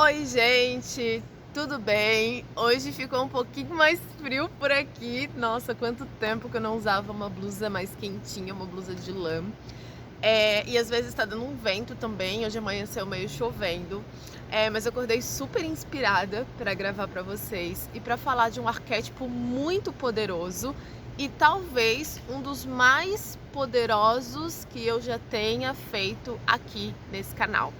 Oi, gente, tudo bem? Hoje ficou um pouquinho mais frio por aqui. Nossa, quanto tempo que eu não usava uma blusa mais quentinha, uma blusa de lã. E às vezes tá dando um vento também. Hoje amanheceu meio chovendo. Mas eu acordei super inspirada para gravar para vocês e para falar de um arquétipo muito poderoso e talvez um dos mais poderosos que eu já tenha feito aqui nesse canal.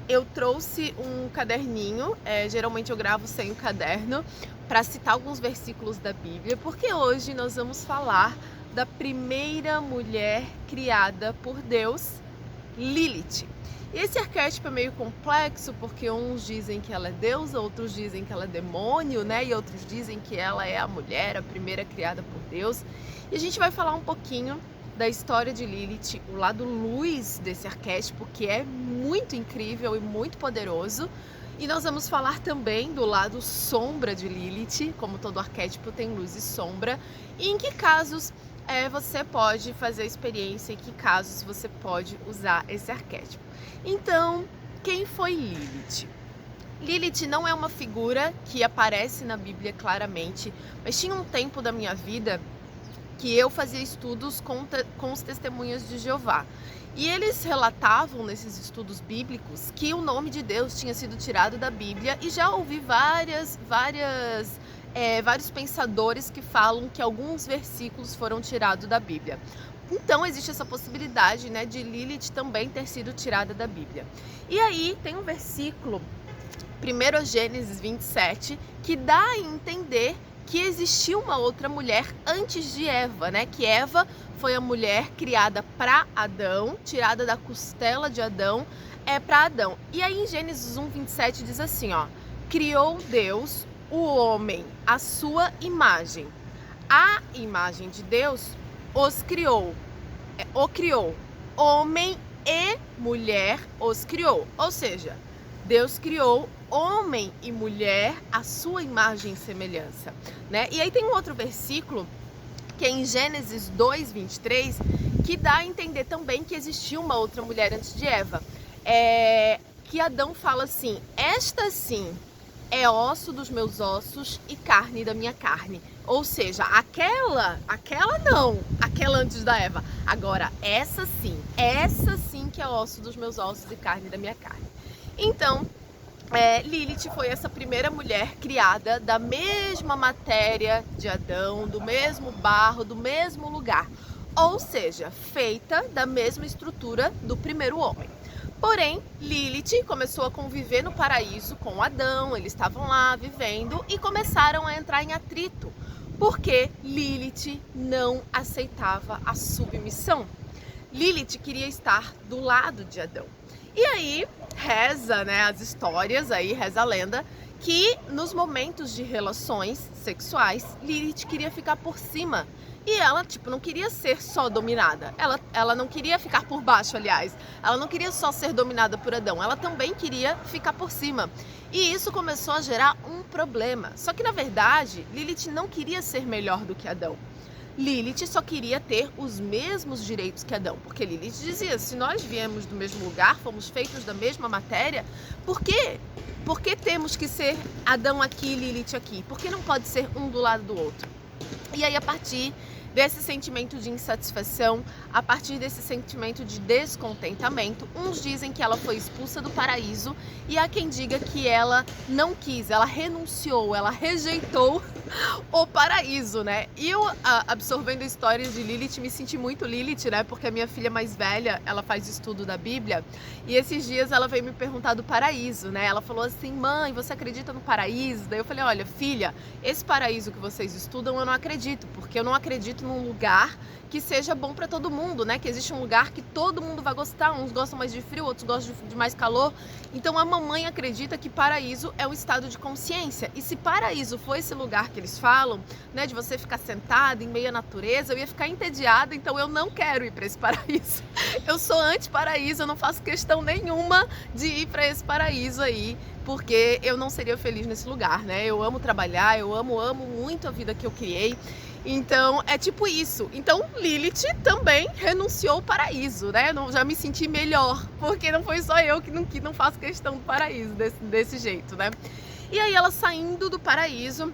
Eu trouxe um caderninho, geralmente eu gravo sem o caderno, para citar alguns versículos da Bíblia, porque hoje nós vamos falar da primeira mulher criada por Deus, Lilith. E esse arquétipo é meio complexo, porque uns dizem que ela é deusa, outros dizem que ela é demônio, né? E outros dizem que ela é a mulher, a primeira criada por Deus. E a gente vai falar um pouquinho da história de Lilith, o lado luz desse arquétipo, que é muito incrível e muito poderoso. E nós vamos falar também do lado sombra de Lilith, como todo arquétipo tem luz e sombra, e em que casos você pode fazer a experiência, em que casos você pode usar esse arquétipo. Então, quem foi Lilith? Lilith não é uma figura que aparece na Bíblia claramente, mas tinha um tempo da minha vida que eu fazia estudos com os testemunhas de Jeová. E eles relatavam nesses estudos bíblicos que o nome de Deus tinha sido tirado da Bíblia, e já ouvi vários pensadores que falam que alguns versículos foram tirados da Bíblia. Então existe essa possibilidade, né, de Lilith também ter sido tirada da Bíblia. E aí tem um versículo, 1 Gênesis 27, que dá a entender que existiu uma outra mulher antes de Eva, né? Que Eva foi a mulher criada para Adão, tirada da costela de Adão, para Adão. E aí em Gênesis 1:27 diz assim, ó: criou Deus o homem à sua imagem. A imagem de Deus os criou, o criou. Homem e mulher os criou. Ou seja, Deus criou homem e mulher à sua imagem e semelhança, né? E aí tem um outro versículo, que é em Gênesis 2:23, que dá a entender também que existiu uma outra mulher antes de Eva. Que Adão fala assim: esta sim é osso dos meus ossos e carne da minha carne. Ou seja, aquela não, aquela antes da Eva. Agora, essa sim que é osso dos meus ossos e carne da minha carne. Então, Lilith foi essa primeira mulher criada da mesma matéria de Adão, do mesmo barro, do mesmo lugar. Ou seja, feita da mesma estrutura do primeiro homem. Porém, Lilith começou a conviver no paraíso com Adão, eles estavam lá vivendo e começaram a entrar em atrito, porque Lilith não aceitava a submissão. Lilith queria estar do lado de Adão. E aí reza, né, as histórias, aí reza a lenda, que nos momentos de relações sexuais, Lilith queria ficar por cima. E ela, não queria ser só dominada. Ela não queria ficar por baixo, aliás. Ela não queria só ser dominada por Adão. Ela também queria ficar por cima. E isso começou a gerar um problema. Só que, na verdade, Lilith não queria ser melhor do que Adão. Lilith só queria ter os mesmos direitos que Adão, porque Lilith dizia: se nós viemos do mesmo lugar, fomos feitos da mesma matéria, por que temos que ser Adão aqui e Lilith aqui? Por que não pode ser um do lado do outro? E aí, a partir desse sentimento de insatisfação, a partir desse sentimento de descontentamento, uns dizem que ela foi expulsa do paraíso, e há quem diga que ela não quis, ela renunciou, ela rejeitou o paraíso, né? E eu, absorvendo histórias de Lilith, me senti muito Lilith, né? Porque a minha filha mais velha, ela faz estudo da Bíblia, e esses dias ela veio me perguntar do paraíso, né? Ela falou assim: mãe, você acredita no paraíso? Daí eu falei: olha, filha, esse paraíso que vocês estudam eu não acredito, porque eu não acredito num lugar que seja bom para todo mundo, né? Que existe um lugar que todo mundo vai gostar, uns gostam mais de frio, outros gostam de mais calor. Então a mamãe acredita que paraíso é um estado de consciência. E se paraíso for esse lugar que eles falam, né, de você ficar sentada em meio à natureza, eu ia ficar entediada, então eu não quero ir para esse paraíso. Eu sou anti-paraíso, eu não faço questão nenhuma de ir para esse paraíso aí porque eu não seria feliz nesse lugar, né? Eu amo trabalhar, eu amo muito a vida que eu criei. Então, é tipo isso. Então, Lilith também renunciou ao paraíso, né? Já me senti melhor, porque não foi só eu que não faço questão do paraíso desse jeito, né? E aí, ela saindo do paraíso,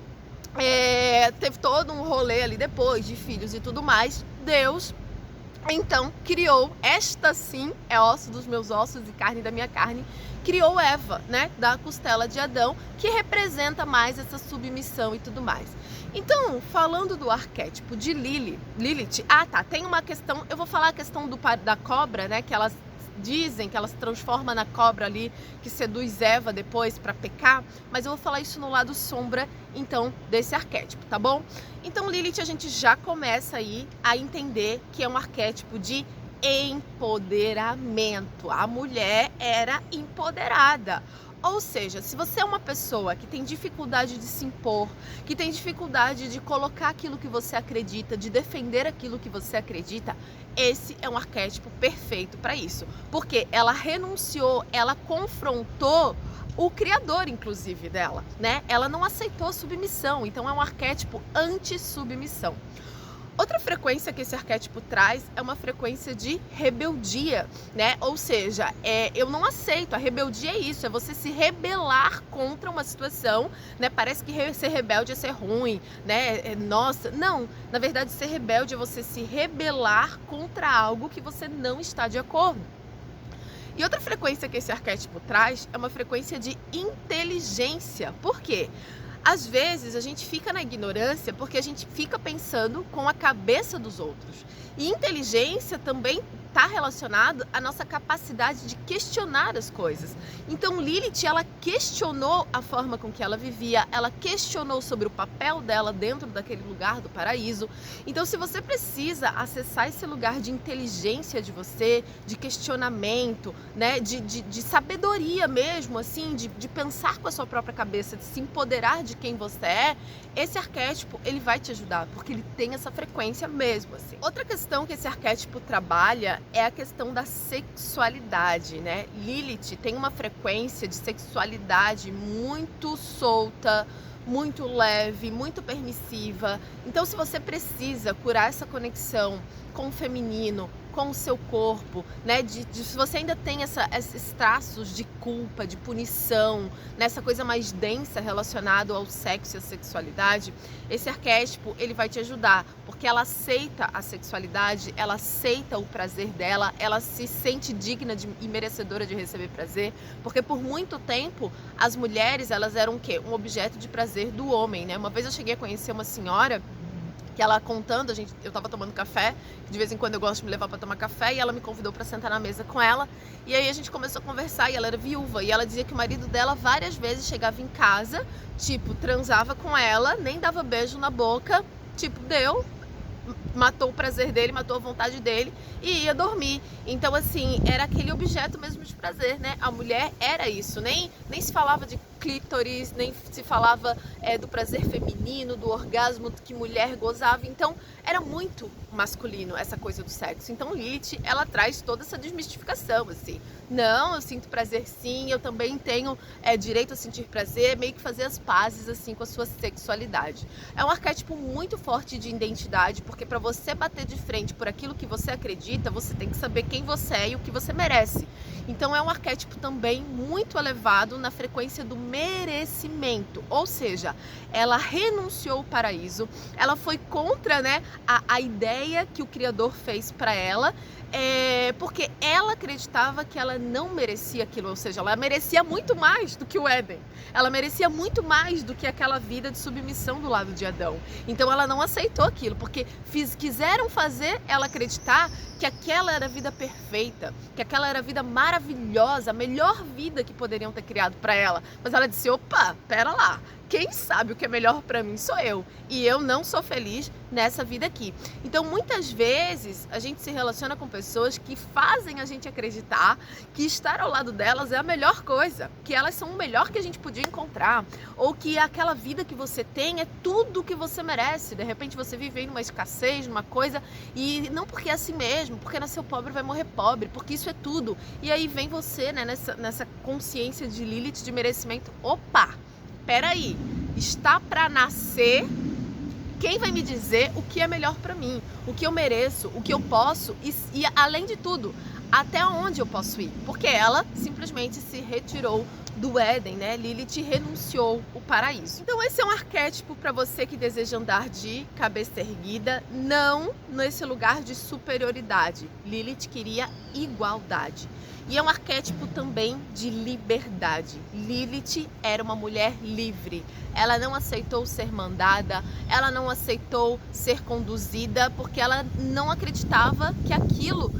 teve todo um rolê ali depois, de filhos e tudo mais. Deus, então, criou, esta sim é osso dos meus ossos e carne da minha carne, criou Eva, né? Da costela de Adão, que representa mais essa submissão e tudo mais. Então, falando do arquétipo de Lilith, tem uma questão, eu vou falar a questão da cobra, né, que elas dizem que ela se transforma na cobra ali, que seduz Eva depois para pecar, mas eu vou falar isso no lado sombra, então, desse arquétipo, tá bom? Então, Lilith, a gente já começa aí a entender que é um arquétipo de empoderamento. A mulher era empoderada. Ou seja, se você é uma pessoa que tem dificuldade de se impor, que tem dificuldade de colocar aquilo que você acredita, de defender aquilo que você acredita, esse é um arquétipo perfeito para isso. Porque ela renunciou, ela confrontou o criador, inclusive, dela, né? Ela não aceitou a submissão, então é um arquétipo anti-submissão. Outra frequência que esse arquétipo traz é uma frequência de rebeldia, né? Ou seja, eu não aceito. A rebeldia é isso, é você se rebelar contra uma situação, né? Parece que ser rebelde é ser ruim, né? Nossa, não. Na verdade, ser rebelde é você se rebelar contra algo que você não está de acordo. E outra frequência que esse arquétipo traz é uma frequência de inteligência. Por quê? Às vezes a gente fica na ignorância porque a gente fica pensando com a cabeça dos outros. E inteligência também está relacionado à nossa capacidade de questionar as coisas. Então Lilith, ela questionou a forma com que ela vivia, ela questionou sobre o papel dela dentro daquele lugar do paraíso. Então, se você precisa acessar esse lugar de inteligência de você, de questionamento, né, de sabedoria mesmo, assim, de pensar com a sua própria cabeça, de se empoderar de quem você é, esse arquétipo, ele vai te ajudar, porque ele tem essa frequência mesmo, assim. Outra questão que esse arquétipo trabalha é a questão da sexualidade, né? Lilith tem uma frequência de sexualidade muito solta, muito leve, muito permissiva. Então, se você precisa curar essa conexão com o feminino, com o seu corpo, né? Se você ainda tem esses traços de culpa, de punição, nessa coisa mais densa relacionada ao sexo e à sexualidade, esse arquétipo, ele vai te ajudar, porque ela aceita a sexualidade, ela aceita o prazer dela, ela se sente digna e merecedora de receber prazer, porque por muito tempo as mulheres, elas eram o quê? Um objeto de prazer do homem, né? Uma vez eu cheguei a conhecer uma senhora que ela contando, eu tava tomando café, de vez em quando eu gosto de me levar para tomar café, e ela me convidou para sentar na mesa com ela, e aí a gente começou a conversar, e ela era viúva, e ela dizia que o marido dela várias vezes chegava em casa, tipo, transava com ela, nem dava beijo na boca, tipo, matou o prazer dele, matou a vontade dele e ia dormir. Então, assim, era aquele objeto mesmo de prazer, né? A mulher era isso, nem se falava de clítoris, nem se falava do prazer feminino, do orgasmo que mulher gozava. Então, era muito masculino essa coisa do sexo. Então, Lilith, ela traz toda essa desmistificação, assim. Não, eu sinto prazer sim, eu também tenho direito a sentir prazer, meio que fazer as pazes, assim, com a sua sexualidade. É um arquétipo muito forte de identidade, porque para você bater de frente por aquilo que você acredita, você tem que saber quem você é e o que você merece. Então é um arquétipo também muito elevado na frequência do merecimento, ou seja, ela renunciou ao paraíso, ela foi contra, né, a ideia que o Criador fez para ela, porque ela acreditava que ela não merecia aquilo, ou seja, ela merecia muito mais do que o Éden, ela merecia muito mais do que aquela vida de submissão do lado de Adão. Então ela não aceitou aquilo, porque quiseram fazer ela acreditar que aquela era a vida perfeita, que aquela era a vida maravilhosa, a melhor vida que poderiam ter criado para ela. Mas ela disse, opa, pera lá, Quem sabe o que é melhor para mim sou eu, e eu não sou feliz nessa vida aqui. Então, muitas vezes, a gente se relaciona com pessoas que fazem a gente acreditar que estar ao lado delas é a melhor coisa, que elas são o melhor que a gente podia encontrar, ou que aquela vida que você tem é tudo que você merece. De repente você vive numa escassez, numa coisa, e não porque é assim mesmo, porque nasceu pobre vai morrer pobre, porque isso é tudo. E aí vem você, né, nessa consciência de Lilith, de merecimento. Opa! Peraí, está para nascer, quem vai me dizer o que é melhor para mim, o que eu mereço, o que eu posso e além de tudo, até onde eu posso ir? Porque ela simplesmente se retirou do Éden, né? Lilith renunciou o paraíso. Então esse é um arquétipo para você que deseja andar de cabeça erguida, não nesse lugar de superioridade. Lilith queria igualdade. E é um arquétipo também de liberdade. Lilith era uma mulher livre. Ela não aceitou ser mandada, ela não aceitou ser conduzida, porque ela não acreditava que aquilo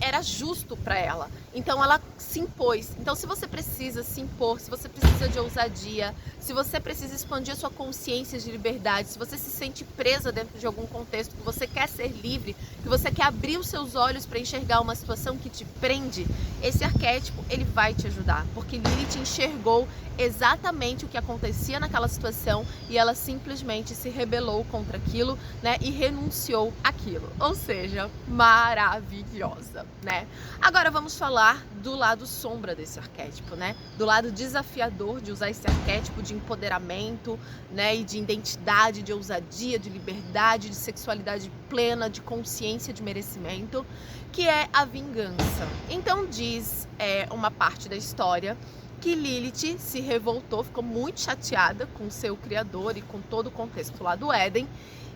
era justo para ela. Então ela se impôs. Então se você precisa se impor, se você precisa de ousadia, se você precisa expandir a sua consciência de liberdade, se você se sente presa dentro de algum contexto, que você quer ser livre, que você quer abrir os seus olhos para enxergar uma situação que te prende, esse arquétipo ele vai te ajudar, porque Lilith enxergou exatamente o que acontecia naquela situação e ela simplesmente se rebelou contra aquilo, né, e renunciou àquilo. Ou seja, maravilhosa, né? Agora vamos falar do lado sombra desse arquétipo, né? Do lado desafiador de usar esse arquétipo de empoderamento, né, e de identidade, de ousadia, de liberdade, de sexualidade plena, de consciência, de merecimento, que é a vingança. Então diz uma parte da história que Lilith se revoltou, ficou muito chateada com seu criador e com todo o contexto lá do Éden.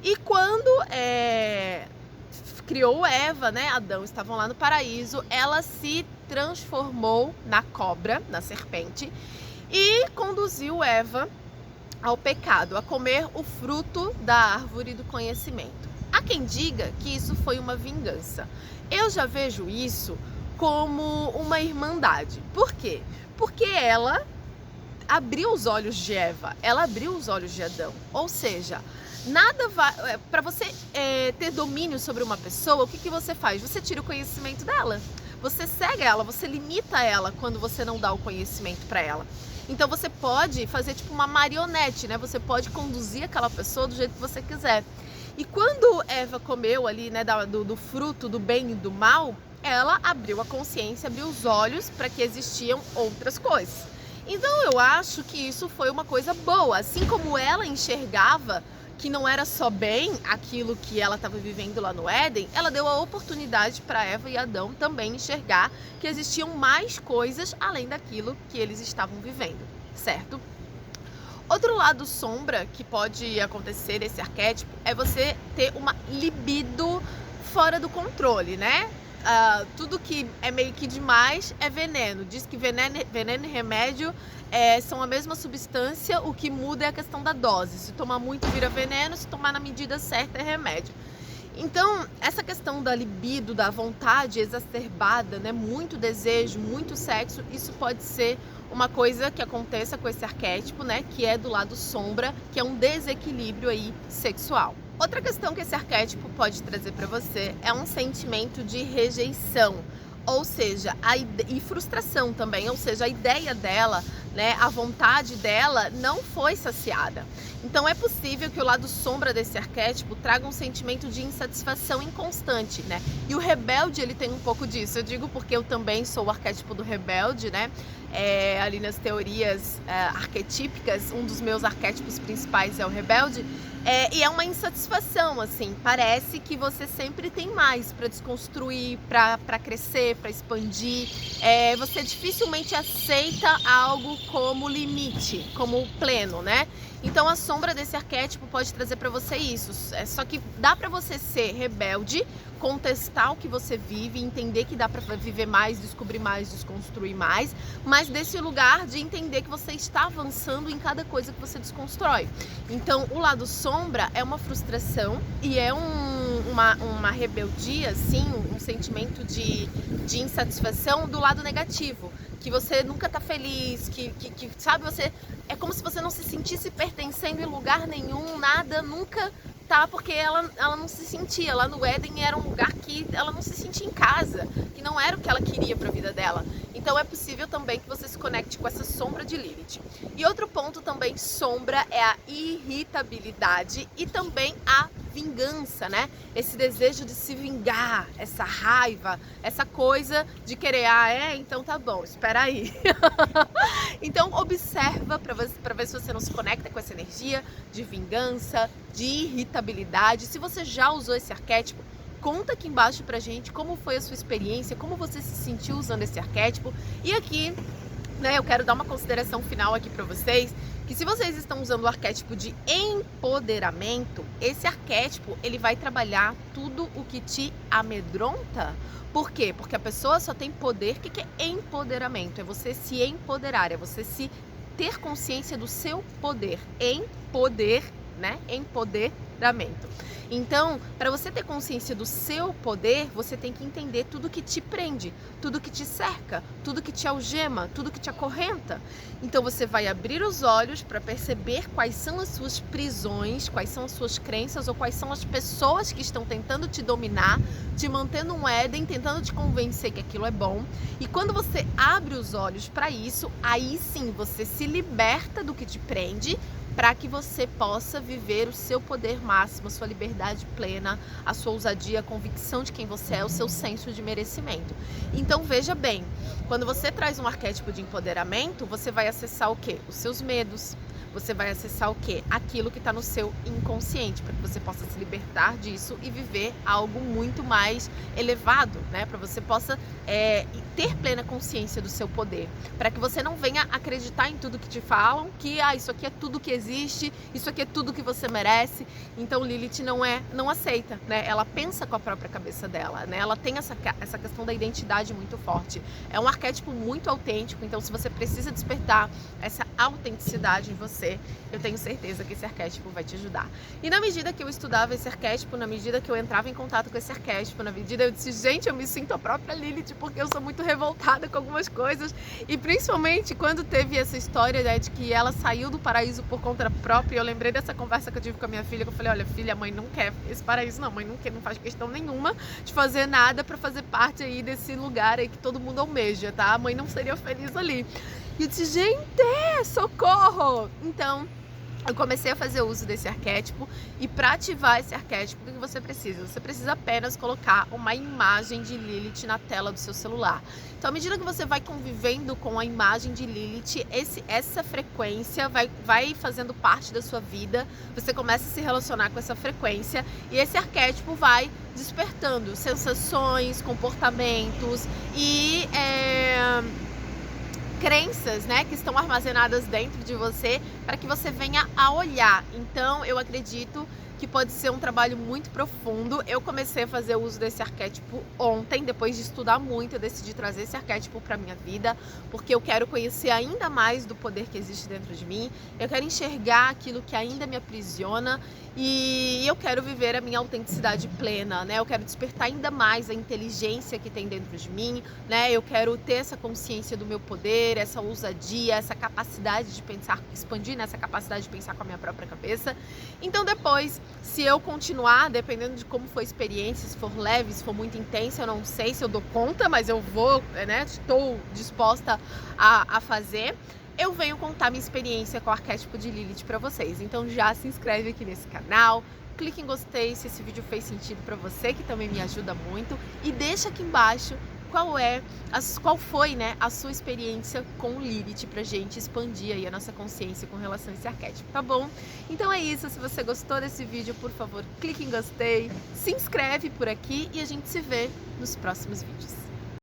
E quando criou Eva, né, Adão, estavam lá no paraíso, ela se transformou na cobra, na serpente, e conduziu Eva ao pecado, a comer o fruto da árvore do conhecimento. Há quem diga que isso foi uma vingança. Eu já vejo isso como uma irmandade. Por quê? Porque ela abriu os olhos de Eva, ela abriu os olhos de Adão. Ou seja, nada vai. Para você ter domínio sobre uma pessoa, o que você faz? Você tira o conhecimento dela. Você cega ela, você limita ela quando você não dá o conhecimento para ela. Então você pode fazer tipo uma marionete, né? Você pode conduzir aquela pessoa do jeito que você quiser. E quando Eva comeu ali, né, do fruto do bem e do mal, ela abriu a consciência, abriu os olhos para que existiam outras coisas. Então eu acho que isso foi uma coisa boa. Assim como ela enxergava que não era só bem aquilo que ela estava vivendo lá no Éden, ela deu a oportunidade para Eva e Adão também enxergar que existiam mais coisas além daquilo que eles estavam vivendo, certo? Outro lado sombra que pode acontecer nesse arquétipo é você ter uma libido fora do controle, né? Tudo que é meio que demais é veneno. Diz que veneno e remédio são a mesma substância, o que muda é a questão da dose. Se tomar muito vira veneno, se tomar na medida certa é remédio. Então, essa questão da libido, da vontade exacerbada, né, muito desejo, muito sexo, isso pode ser uma coisa que aconteça com esse arquétipo, né, que é do lado sombra, que é um desequilíbrio aí sexual. Outra questão que esse arquétipo pode trazer para você é um sentimento de rejeição, ou seja, e frustração também, ou seja, a ideia dela, né, a vontade dela não foi saciada. Então é possível que o lado sombra desse arquétipo traga um sentimento de insatisfação inconstante, né? E o rebelde, ele tem um pouco disso. Eu digo porque eu também sou o arquétipo do rebelde, né? Ali nas teorias arquetípicas, um dos meus arquétipos principais é o rebelde. E é uma insatisfação, assim, parece que você sempre tem mais para desconstruir, para crescer, para expandir. Você dificilmente aceita algo como limite, como pleno, né? Então a sombra desse arquétipo pode trazer para você isso. Só que dá para você ser rebelde, contestar o que você vive, entender que dá para viver mais, descobrir mais, desconstruir mais, mas desse lugar de entender que você está avançando em cada coisa que você desconstrói. Então o lado sombra é uma frustração e é uma rebeldia, assim, um sentimento de insatisfação do lado negativo, que você nunca tá feliz, que sabe, você é como se você não se sentisse pertencendo em lugar nenhum, nada, nunca, tá? Porque ela não se sentia, lá no Éden era um lugar que ela não se sentia em casa, que não era o que ela queria para a vida dela. Então é possível também que você se conecte com essa sombra de Lilith. E outro ponto também, sombra, é a irritabilidade e também a vingança, né? Esse desejo de se vingar, essa raiva, essa coisa de querer, então tá bom, espera aí. Então observa para ver se você não se conecta com essa energia de vingança, de irritabilidade. Se você já usou esse arquétipo, conta aqui embaixo pra gente como foi a sua experiência, como você se sentiu usando esse arquétipo. E aqui, né, eu quero dar uma consideração final aqui pra vocês, que se vocês estão usando o arquétipo de empoderamento, esse arquétipo, ele vai trabalhar tudo o que te amedronta. Por quê? Porque a pessoa só tem poder. O que é empoderamento? É você se empoderar, é você se ter consciência do seu poder. Empoderamento. Então, para você ter consciência do seu poder, você tem que entender tudo que te prende, tudo que te cerca, tudo que te algema, tudo que te acorrenta. Então, você vai abrir os olhos para perceber quais são as suas prisões, quais são as suas crenças ou quais são as pessoas que estão tentando te dominar, te mantendo um Éden, tentando te convencer que aquilo é bom. E quando você abre os olhos para isso, aí sim você se liberta do que te prende, para que você possa viver o seu poder máximo, a sua liberdade plena, a sua ousadia, a convicção de quem você é, o seu senso de merecimento. Então veja bem, quando você traz um arquétipo de empoderamento, você vai acessar o quê? Os seus medos. Você vai acessar o quê? Aquilo que está no seu inconsciente, para que você possa se libertar disso e viver algo muito mais elevado, né? Para você possa ter plena consciência do seu poder, para que você não venha acreditar em tudo que te falam, que isso aqui é tudo que existe, isso aqui é tudo que você merece. Então Lilith não aceita, né? Ela pensa com a própria cabeça dela, né? Ela tem essa questão da identidade muito forte. É um arquétipo muito autêntico, então se você precisa despertar essa autenticidade em você, eu tenho certeza que esse arquétipo vai te ajudar. E na medida que eu estudava esse arquétipo, na medida que eu entrava em contato com esse arquétipo, na medida eu disse, gente, eu me sinto a própria Lilith, porque eu sou muito revoltada com algumas coisas. E principalmente quando teve essa história, né, de que ela saiu do paraíso por conta própria, eu lembrei dessa conversa que eu tive com a minha filha, que eu falei, olha filha, a mãe não quer esse paraíso não, a mãe não quer, não faz questão nenhuma de fazer nada para fazer parte aí desse lugar aí que todo mundo almeja, tá? A mãe não seria feliz ali. E eu disse, gente, socorro! Então, eu comecei a fazer uso desse arquétipo, e para ativar esse arquétipo, o que você precisa? Você precisa apenas colocar uma imagem de Lilith na tela do seu celular. Então, à medida que você vai convivendo com a imagem de Lilith, essa frequência vai fazendo parte da sua vida, você começa a se relacionar com essa frequência, e esse arquétipo vai despertando sensações, comportamentos e crenças, né, que estão armazenadas dentro de você, para que você venha a olhar. Então eu acredito que pode ser um trabalho muito profundo. Eu comecei a fazer uso desse arquétipo ontem, depois de estudar muito, eu decidi trazer esse arquétipo para minha vida, porque eu quero conhecer ainda mais do poder que existe dentro de mim, eu quero enxergar aquilo que ainda me aprisiona, e eu quero viver a minha autenticidade plena, né? Eu quero despertar ainda mais a inteligência que tem dentro de mim, né? Eu quero ter essa consciência do meu poder, essa ousadia, essa capacidade de pensar, expandir nessa capacidade de pensar com a minha própria cabeça. Então depois, se eu continuar, dependendo de como for a experiência, se for leve, se for muito intensa, eu não sei se eu dou conta, mas eu vou, né? Estou disposta a fazer. Eu venho contar minha experiência com o arquétipo de Lilith para vocês. Então já se inscreve aqui nesse canal, clique em gostei se esse vídeo fez sentido para você, que também me ajuda muito, e deixa aqui embaixo qual foi, né, a sua experiência com Lilith, pra gente expandir aí a nossa consciência com relação a esse arquétipo, tá bom? Então é isso, se você gostou desse vídeo, por favor, clique em gostei, se inscreve por aqui e a gente se vê nos próximos vídeos.